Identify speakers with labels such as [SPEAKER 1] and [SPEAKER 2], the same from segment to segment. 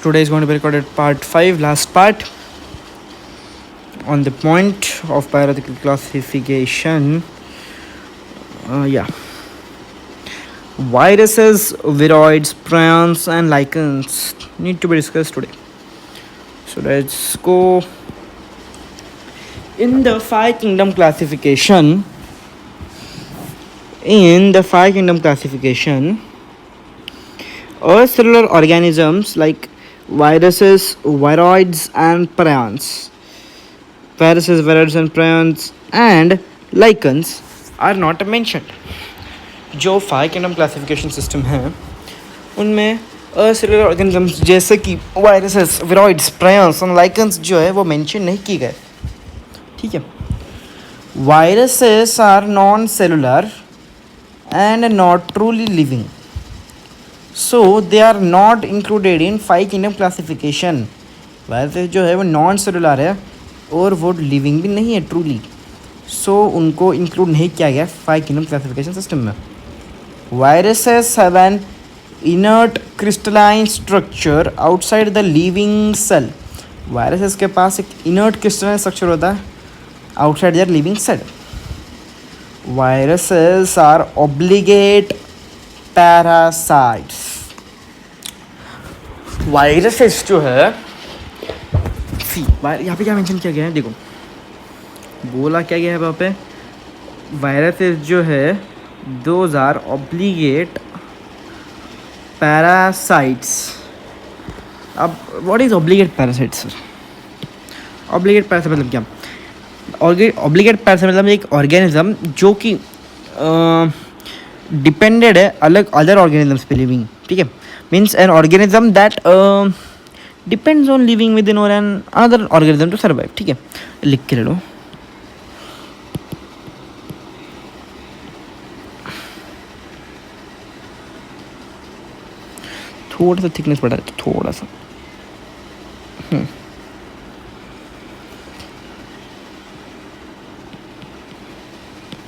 [SPEAKER 1] Today is going to be recorded part 5, last part, on the point of biological classification. Yeah. Viruses, viroids, prions, and lichens need to be discussed today. So let's go. In the five kingdom classification, cellular organisms like viruses, viroids, and prions, and lichens are not mentioned. जो five kingdom classification system है उनमें acellular organisms जैसे कि viruses, viroids, prions और lichens जो है वो mention नहीं किए गए. ठीक है. Viruses are non cellular and not truly living, so they are not included in five kingdom classification. Viruses जो है वो नॉन सेलुलर है और वो लिविंग भी नहीं है ट्रूली, सो उनको इंक्लूड नहीं किया गया फाइव किंगडम क्लासिफिकेशन सिस्टम में. Viruses have an inert crystalline structure outside the living cell. Viruses के पास एक inert crystalline structure होता है outside their living cell. Viruses are obligate parasites. Viruses जो है यहाँ पे क्या मेंशन किया गया है, देखो बोला क्या गया है वहाँ पे. Viruses जो है those are obligate parasites. अब what is obligate parasites? obligate parasite मतलब क्या? obligate parasite मतलब एक ऑर्गेनिज्म जो कि डिपेंडेड है अलग अदर ऑर्गेनिजम्स पे लिविंग. ठीक है. Means an organism that depends on living within or another organism to survive. ठीक है. लिख के ले लो. थोड़ा सा थिकनेस बढ़ा है, थोड़ा सा.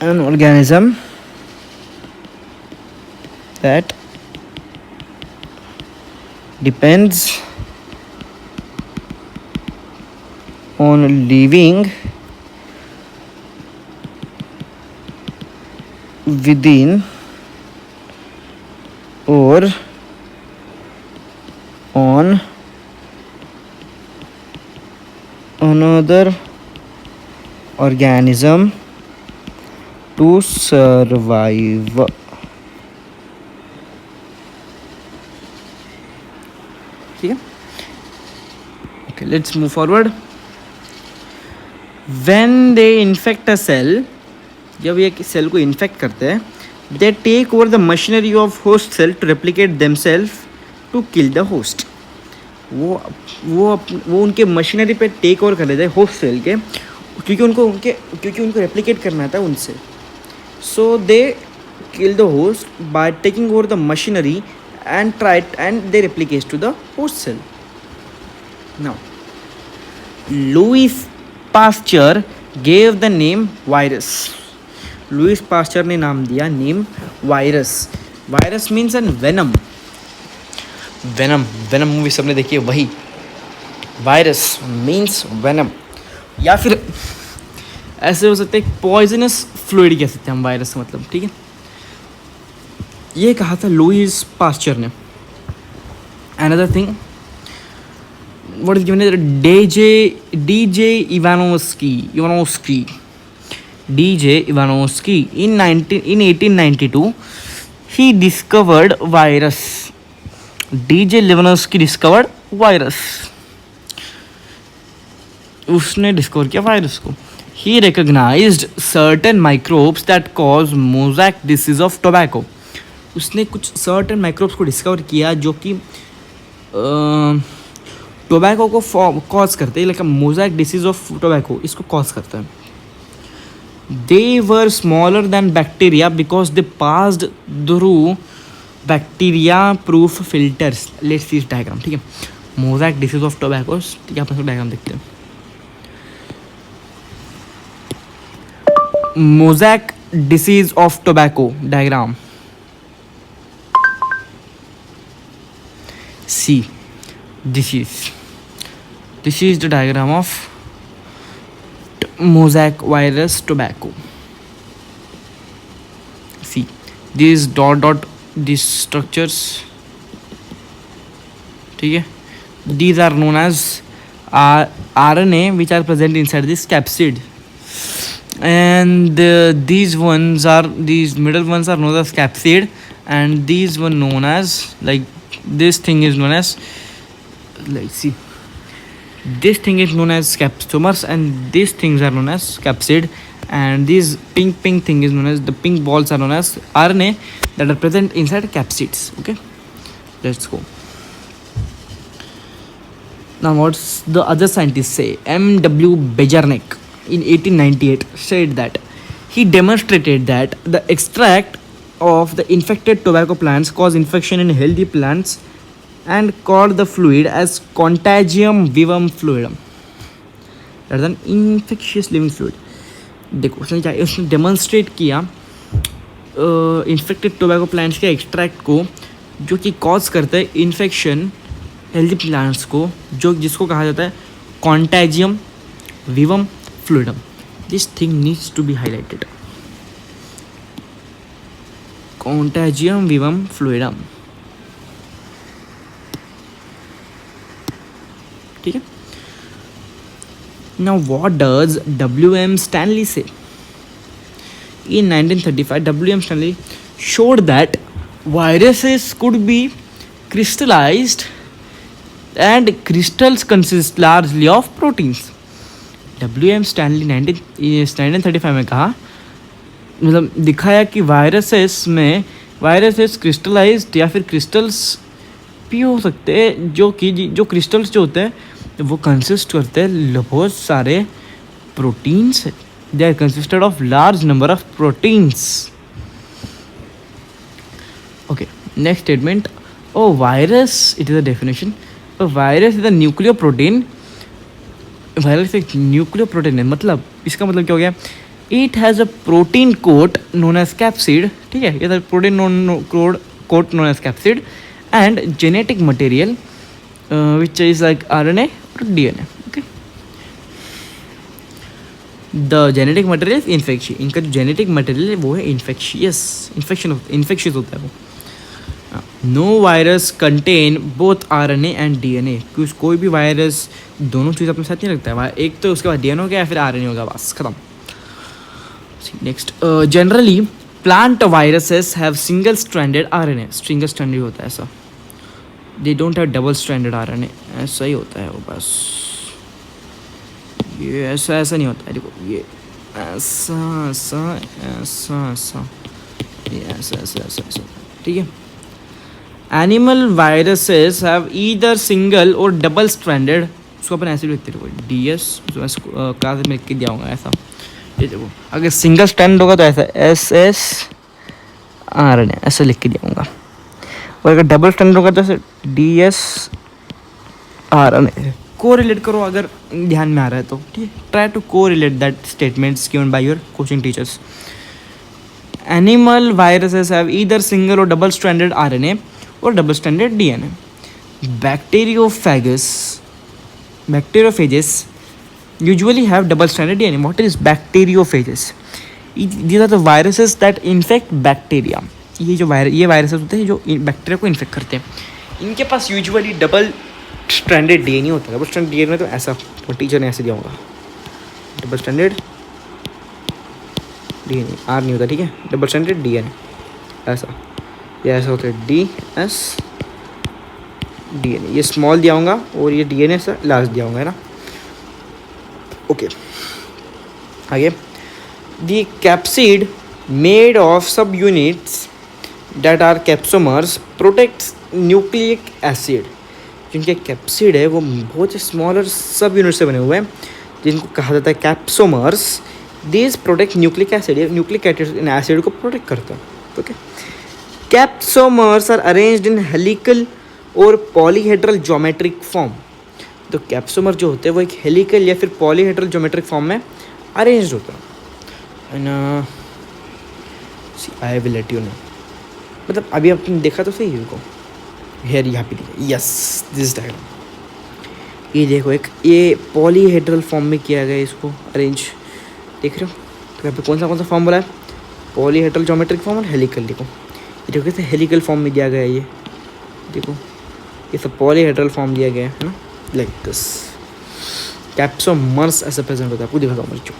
[SPEAKER 1] An organism that depends on living within or on another organism to survive. ठीक है. Okay, let's move forward. When they infect a cell, जब ये सेल को इन्फेक्ट करते हैं, they take over the machinery of host cell to replicate themselves to kill the host. वो उनके machinery पे टेक ओवर कर लेते हैं होस्ट सेल के, क्योंकि उनको रेप्लिकेट करना था उनसे. So they kill the host by taking over the machinery and they replicate to the host cell. Now Louis Pasteur gave the name virus. Louis Pasteur ने नाम दिया name virus. Virus means an venom. Venom movie सबने देखी है, वही virus means venom. या फिर ऐसे हो सकते हैं पॉइजनस फ्लूइड कह सकते हैं हम वायरस मतलब. ठीक है. ये कहा था लुईस पास्चर ने. Another thing what is given, DJ Ivanovsky in 1892 he discovered virus. DJ Ivanovsky discovered virus. उसने डिस्कवर किया वायरस को. He recognised certain microbes that cause mosaic disease of tobacco. उसने कुछ सर्टेन माइक्रोब्स को discover किया जो कि टोबैको को कॉज करते हैं, like mosaic disease of tobacco इसको कॉज करता है. They were smaller than bacteria because they passed through bacteria proof filters. Let's see diagram. ठीक है. Mosaic disease of tobacco. ठीक है. अपन डायग्राम देखते हैं. Mosaic disease of tobacco diagram. See This is the diagram of mosaic virus tobacco. See, these dot these structures, ठीक है, these are known as RNA which are present inside this capsid, and these middle ones are known as capsid, and these one known as, like, this thing is known as, like, see, this thing is known as capsomers, and these things are known as capsid, and these pink thing is known as, the pink balls are known as RNA that are present inside capsids. Okay, let's go. Now what's the other scientists say? M.W. Bejernik in 1898 said that he demonstrated that the extract of the infected tobacco plants cause infection in healthy plants and called the fluid as contagium vivum fluidum. That is an infectious living fluid. देखो उसने demonstrate किया infected tobacco plants के extract को, जो कि cause करता है infection healthy plants को, जो जिसको कहा जाता है contagium vivum fluidum. This thing needs to be highlighted. Contagium vivum fluidum. ठीक है. Now what does W.M. Stanley say? In 1935, W.M. Stanley showed that viruses could be crystallized, and crystals consist largely of proteins. W.M. Stanley 1935 में कहा, मतलब दिखाया कि viruses crystallised या फिर crystals भी हो सकते हैं, जो क्रिस्टल्स जो होते हैं वो कंसिस्ट करते हैं बहुत सारे proteins. They are consisted of large number of proteins. Okay, next statement. Oh virus, it is a definition. Virus is a nuclear protein. Virus एक न्यूक्लियर प्रोटीन है. मतलब इसका मतलब क्या हो गया? It has a protein coat known as capsid. ठीक है, ये protein coat known as capsid and genetic material which is like RNA or DNA. Okay, the genetic material is infectious. इनका जो जेनेटिक मटेरियल है वो है इन्फेक्शियस होता है वो. No virus contain both RNA and DNA. क्योंकि कोई भी वायरस दोनों चीज़ अपने साथ नहीं रखता है. एक तो उसके बाद DNA हो गया या फिर RNA होगा, बस खत्म. Next, generally plant viruses have single stranded RNA. Single stranded होता है ऐसा. They don't have double stranded RNA. ऐसा ही होता है वो, बस ये ऐसा नहीं होता है. देखो ये ऐसा. ठीक है. Animal viruses have either single और डबल स्ट्रैंडेड. उसको अपन ऐसे भी लिखते हैं, DS क्लास में लिख के दिया होगा ऐसा. ये देखो, अगर सिंगल स्ट्रैंड होगा तो ऐसा SS RNA ऐसा लिख के दिया होगा, और अगर डबल स्टैंडर्ड होगा तो DS RNA. कोरिलेट करो अगर ध्यान में आ रहा है तो. ठीक है, try to correlate that statements given by your coaching teachers. Animal viruses have either single और डबल स्ट्रैंडेड RNA और double stranded DNA. Bacteriophages usually have double stranded DNA. What is bacteriophages? These are the viruses that infect bacteria. ये viruses होते हैं जो bacteria को infect करते हैं. इनके पास यूजुअली डबल स्ट्रैंडेड DNA होता है. डबल स्ट्रैंडेड DNA में तो ऐसा, तो टीचर ने ऐसे दिया होगा, डबल स्ट्रैंडेड DNA. R नहीं होता, ठीक है. डबल स्ट्रैंडेड DNA ऐसा, ये ऐसा होता है DS DNA. ये स्मॉल दिया होगा और ये DNA से लार्ज दिया होगा, है ना. ओके, आगे. द कैप्सिड मेड ऑफ सब units that are capsomers protects nucleic acid. जिनके कैप्सिड है वो बहुत स्मॉलर सब यूनिट से बने हुए हैं, जिनको कहा जाता है capsomers. This protect nucleic acid. Nucleic acid को प्रोटेक्ट करता है. Okay, capsomers are arranged in helical और पॉलीहेड्रल ज्योमेट्रिक फॉर्म. तो कैप्सोमर जो होते हैं वो एक हेलिकल या फिर पॉलीहेड्रल ज्योमेट्रिक फॉर्म में अरेंज्ड होता है. And I will let you know. मतलब अभी आपने देखा तो सही है, को हेयर यहाँ पे दिखा. Yes, this diagram. ये देखो एक ये पॉलीहेड्रल फॉर्म में किया गया है इसको अरेंज, देख रहे हो। तो यहाँ पे कौन सा फॉर्म बोला है, पॉलीहेड्रल ज्योमेट्रिक फॉर्म और हेलिकल। देखो ये देखो कैसे हेलिकल फॉर्म में दिया गया है ये, देखो ये सब पॉलीहेड्रल फॉर्म दिया गया है ना, लाइक दिस। कैप्सोमर्स ऐसा प्रेजेंट होता है, आपको दिखाता हूँ बच्चों।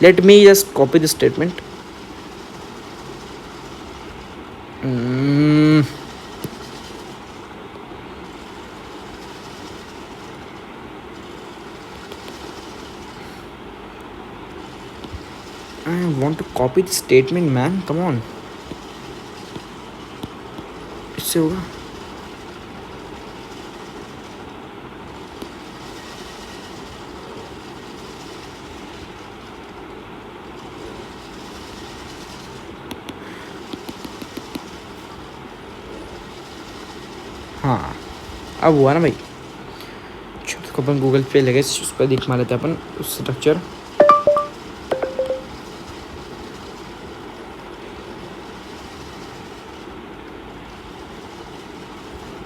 [SPEAKER 1] Let me just copy this statement. I want to copy the statement man, come on। इससे होगा, हाँ अब हुआ ना भाई। उसको अपन गूगल पे लगे उस पर देख मार लेते हैं अपन उस structure.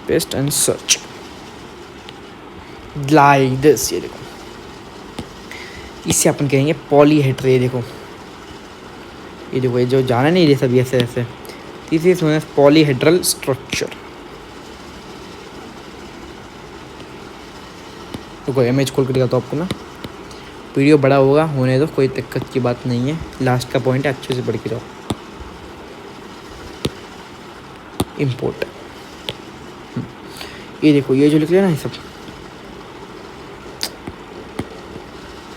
[SPEAKER 1] Paste and search like this, ये देखो इससे अपन कहेंगे पॉलीहेड्रल। ये देखो ये जो जाना नहीं, ये सब ऐसे ऐसे, this is known as polyhedral structure. देखो इमेज खोल कर दिखाता हूँ आपको ना, वीडियो बड़ा होगा होने दो, कोई दिक्कत की बात नहीं है। लास्ट का पॉइंट है, अच्छे से पढ़ के जाओ। इम्पोर्ट, ये देखो ये जो लिख लिया ना, ये सब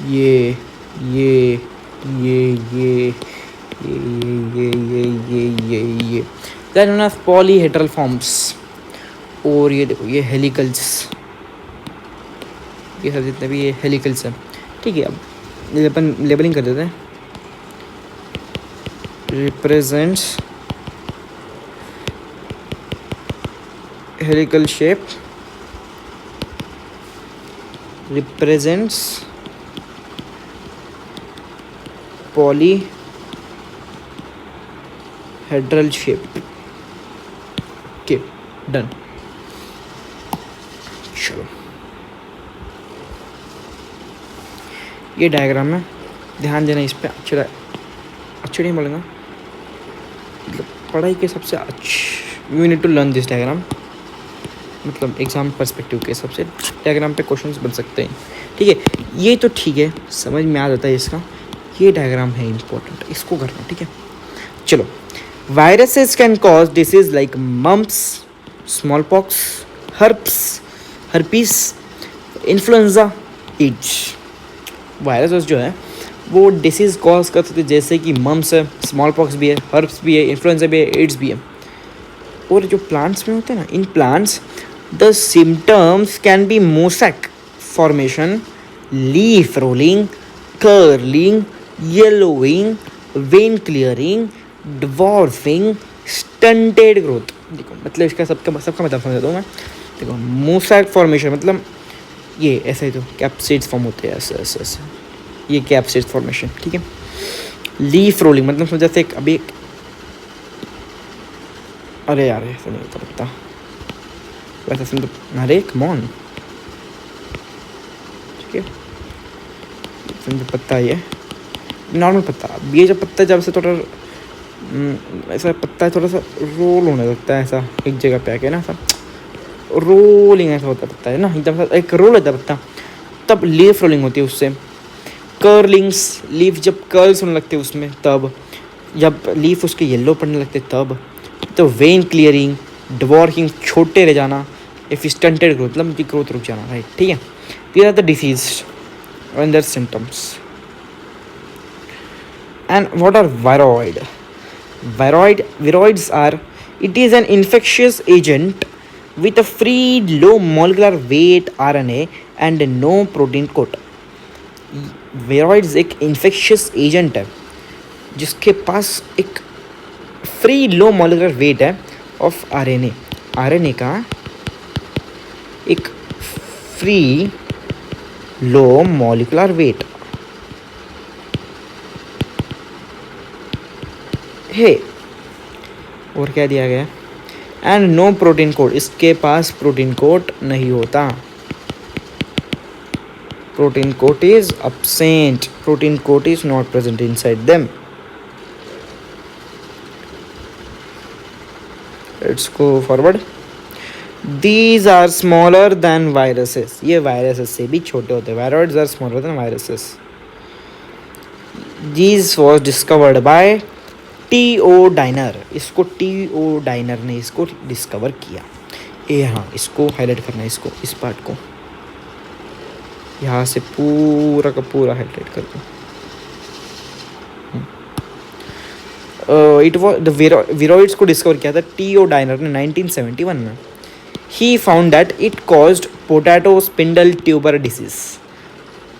[SPEAKER 1] ये ये ये ये ये ये ये ये ये ये that known as polyhedral forms. और ये देखो ये हेलिकल्स, ये सब जितने भी ये हेलिकल्स हैं, ठीक है। अब ये अपन लेबलिंग कर देते हैं। Represents helical shape, represents polyhedral shape। okay done। चलो ये डायग्राम है, ध्यान देना इस पर। अच्छे नहीं बोलेंगे, मतलब पढ़ाई के सबसे अच्छे, you need to learn this diagram. मतलब एग्ज़ाम पर्सपेक्टिव के हिसाब से डायग्राम पे क्वेश्चंस बन सकते हैं, ठीक है। ये तो ठीक है, समझ में आ जाता है इसका। ये डायग्राम है इम्पोर्टेंट, इसको करना, ठीक है। चलो, viruses can cause disease like mumps, small pox, herpes, influenza, AIDS. Viruses जो है वो डिसीज़ कॉज कर सकते, जैसे कि मम्प्स है, स्मॉल पॉक्स भी है, हर्प्स भी है, इन्फ्लुएंजा भी है, एड्स भी है। और जो प्लांट्स में होते हैं ना, in plants the symptoms can be mosaic formation, leaf rolling, curling, yellowing, when clearing, dwarfing, stunted growth. देखो मतलब इसका सबका मतलब समझा दूँ मैं। देखो मोसैक फॉर्मेशन मतलब ये ऐसे ही तो कैप्सिड्स फॉर्म होते हैं, ऐसे ऐसे ऐसे, ये कैप्सिड फॉर्मेशन, ठीक है। लीफ रोलिंग मतलब समझ जैसे अभी अरे यार ऐसा नहीं होता पत्ता, वैसे समझो, अरे कम ऑन, ठीक है। समझो पत्ता ये नॉर्मल पत्ता, ये जो पत्ता जब से थोड़ा ऐसा पत्ता थोड़ा सा रोल होने लगता है, ऐसा एक जगह पे आके ना, ऐसा रोलिंग ऐसा होता है पत्ता है ना, एकदम एक रोल होता है पत्ता, तब लीफ रोलिंग होती है उससे। कर्लिंग्स, लीफ जब कर्ल्स होने लगते हैं उसमें तब, जब लीफ उसके येलो पड़ने लगते तब। तो वेन क्लियरिंग, ड्वार्फिंग छोटे रह जाना, या फिर स्टंटेड ग्रोथ मतलब ग्रोथ रुक जाना, राइट, ठीक है। These are the disease and their symptoms. And what are viroid? Viroids are, it is an infectious agent with a free low molecular weight RNA and no protein coat। Viroids एक infectious agent है जिसके पास एक free low molecular weight है of RNA का एक free low molecular weight है। और क्या दिया गया? एंड नो प्रोटीन कोड, इसके पास प्रोटीन कोड नहीं होता। protein coat is absent, protein coat is not present inside them. Let's go forward. These are smaller than viruses. ये viruses से भी छोटे होते हैं. Viroids are smaller than viruses. These was discovered by T.O. Diner. इसको T.O. Diner ने इसको discover किया. ये हाँ, इसको हाईलाइट करना है, इसको, इस पार्ट को यहाँ से पूरा का पूरा हाईलाइट कर दो. इट वॉज द विरोइड्स को डिस्कवर किया था T.O. डाइनर ने 1971 में. He found that it caused potato spindle tuber disease.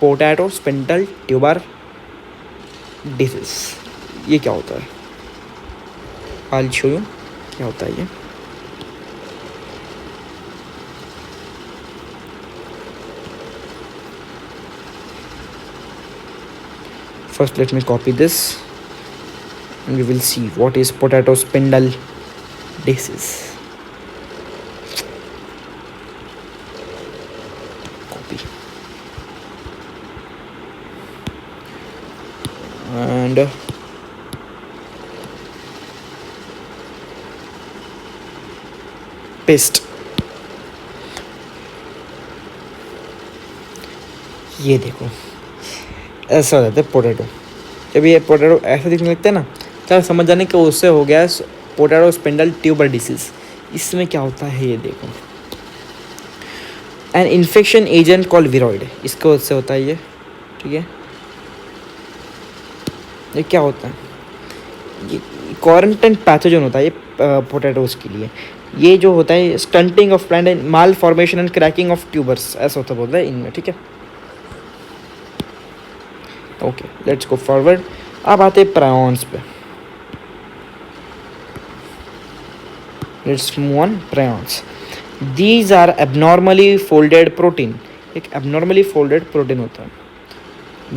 [SPEAKER 1] Potato spindle tuber disease ये क्या होता है? I'll show you क्या होता है ये. First let me copy this and we will see what is potato spindle disease. Copy and paste. ये देखो ऐसा हो जाता है पोटैटो. जब ये पोटैटो ऐसा दिखने लगता है ना, क्या समझ जाने कि उससे हो गया पोटैटो स्पिंडल ट्यूबर डिसीज. इसमें क्या होता है ये देखो. एन इन्फेक्शन एजेंट कॉल्ड विरोइड, इसको उससे होता है ये. ठीक है, ये क्या होता है? ये क्वारंटाइन पैथोजन होता है ये पोटैटोज के लिए. ये जो होता है stunting of plant and mall formation and cracking of tubers, ऐसा होता बोलता है इनमें. ठीक है, ओके लेट्स गो फॉरवर्ड. अब आते प्रायॉन्स पे. Let's move on prions. These are abnormally folded protein. एक एबनॉर्मली फोल्डेड प्रोटीन होता है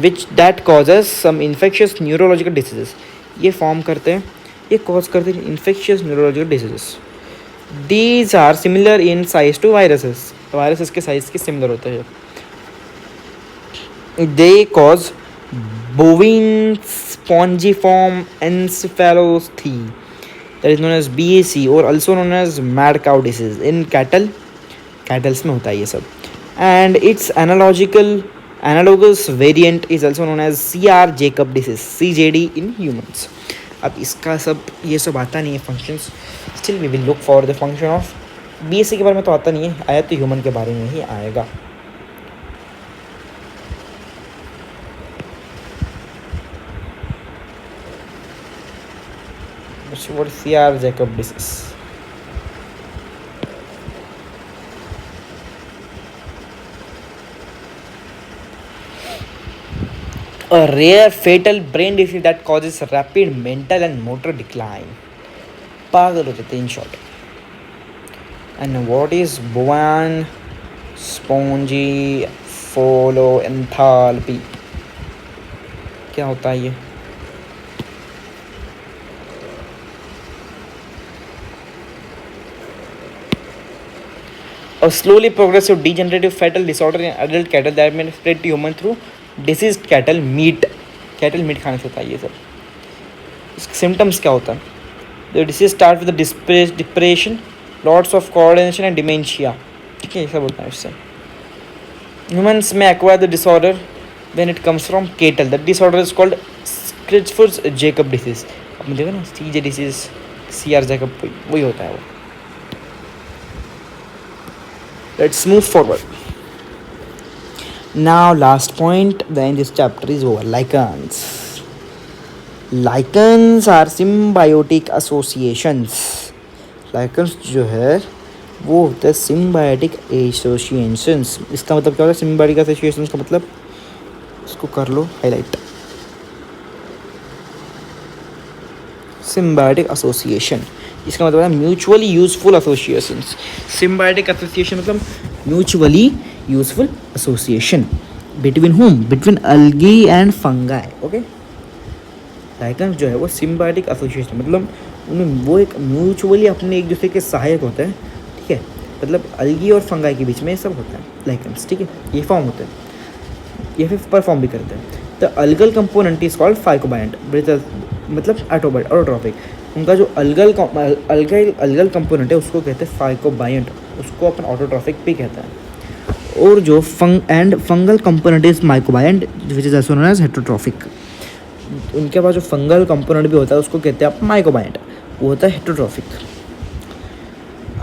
[SPEAKER 1] which that causes some infectious neurological diseases. ये फॉर्म करते हैं, ये कॉज करते हैं infectious neurological diseases. These are similar in size to viruses. Viruses के साइज के सिमिलर होते हैं. They cause bovine spongiform encephalopathy, that is known as BAC or also known as mad cow disease in cattle. Cattles में होता है ये सब. And its analogous variant is also known as CR Jacob disease, CJD in humans. अब इसका सब ये सब आता नहीं है functions. Still we will look for the function of BAC. के बारे में तो आता नहीं है, आया तो ह्यूमन के बारे में ही आएगा. What is CR Jacob disease? A rare fatal brain disease that causes rapid mental and motor decline. पागल हो जाते in short. And what is bovine spongiformopathy? क्या होता है ये? A slowly progressive degenerative fatal disorder in adult cattle that may spread to human through diseased cattle meat. Cattle meat खाने से होता है ये सब. इसके symptoms क्या होता है? The disease starts with depression, lots of coordination and dementia. ठीक है, ऐसा बोलता है इससे. Humans may acquire the disorder when it comes from cattle. That disorder is called Creutzfeldt-Jakob disease. अब देखो ना, CJ disease, CR Jacob वही होता है वो. Let's move forward. Now last point then this chapter is over. Lichens. Lichens are symbiotic associations. Lichens जो है वो होता है symbiotic associations. इसका मतलब क्या होता है symbiotic associations का मतलब? इसको कर लो highlight. Symbiotic association इसका मतलब है mutually useful associations. Symbiotic association मतलब mutually useful association between home, between algae and fungi. Okay, lichens जो है वो सिम्बायोटिक एसोसिएशन मतलब उनमें वो एक म्यूचुअली अपने एक दूसरे के सहायक होते हैं. ठीक है, मतलब अल्गी और फंगाई के बीच में सब होता है लाइकेंस. ठीक है, ये फॉर्म होता है. या फिर परफॉर्म भी करते हैं। The algal component is called phycobiont, मतलब ऑटोट्रॉफिक। उनका जो अलगल कंपोनेंट है उसको कहते हैं फाइकोबायंट, उसको अपन ऑटोट्रॉफिक भी कहते हैं। और जो fungal component is mycobiont which is also known as heterotrophic. उनके पास जो फंगल कंपोनेंट भी होता है उसको कहते हैं आप माइकोबायंट, वो होता है heterotrophic.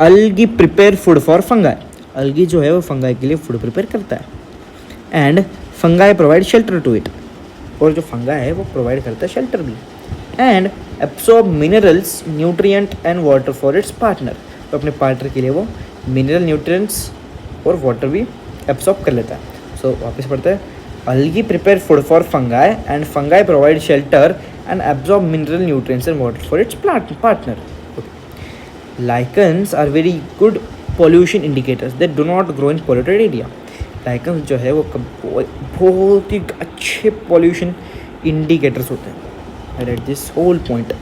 [SPEAKER 1] Algae prepare food for fungi, algae जो है वो फंगाई के लिए फूड प्रिपेयर करता है। And fungi provide shelter to it, और जो फंगा है वो प्रोवाइड करता है शेल्टर भी। And absorb minerals, nutrient and water for its partner, तो अपने पार्टनर के लिए वो मिनरल, न्यूट्रिएंट्स और वाटर भी एब्सॉर्ब कर लेता है। सो वापस पढ़ते हैं, algae prepare food for fungi and fungi provide shelter and absorb mineral, nutrients and water for its partner. Lichens are very good pollution indicators that do not grow in polluted area. Lichens जो है वो बहुत ही अच्छे pollution indicators होते हैं. I read this whole point.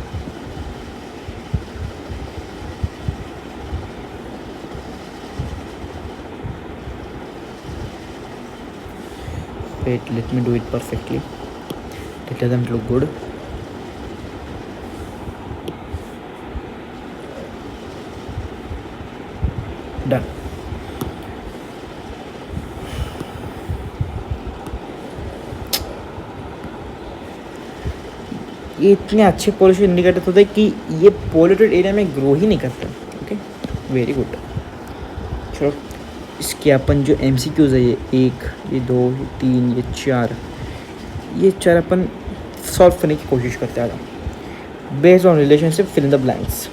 [SPEAKER 1] Wait, let me do it perfectly. Let them look good. Done. ये इतने अच्छे पॉल्यूशन इंडिकेटर होते हैं कि ये पॉल्यूटेड एरिया में ग्रो ही नहीं करते। Okay, very good. चलो इसके अपन जो MCQs है, ये 1, ये 2, ये 3, ये 4 अपन सॉल्व करने की कोशिश करते हैं। Based on relationship fill in the blanks.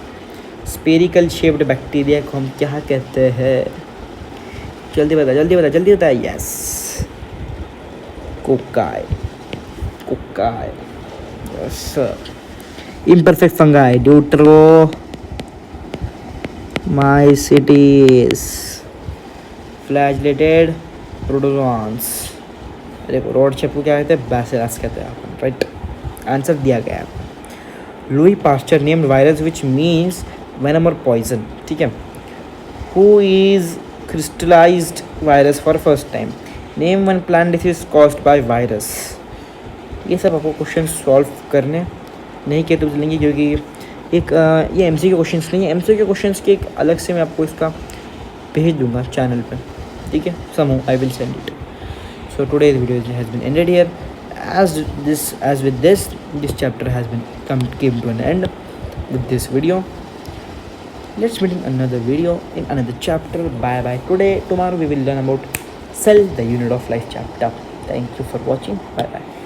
[SPEAKER 1] Spherical shaped bacteria को हम क्या कहते हैं? जल्दी बता। Yes, cocci. Yes sir. Imperfect fungi, deuteromycetes, flagellated protozoans. देखो रोड शेप को क्या कहते हैं? बैसिलस कहते हैं अपन, राइट? आंसर दिया गया है। Louis Pasteur named virus which means venom or poison, ठीक है। Who is crystallized virus for first time? Name one plant disease caused by virus. ये सब आपको क्वेश्चन सॉल्व करने नहीं किए तो चलेंगे, क्योंकि एक ये MCQ क्वेश्चंस नहीं है। MCQ क्वेश्चंस की एक अलग से मैं आपको इसका भेज दूंगा चैनल पे, ठीक है। समूह I will send it. So today's video has been ended here. as with this chapter has been came to an end with this video. Let's meet in another video in another chapter. Bye. Tomorrow we will learn about cell, the unit of life chapter. Thank you for watching. Bye.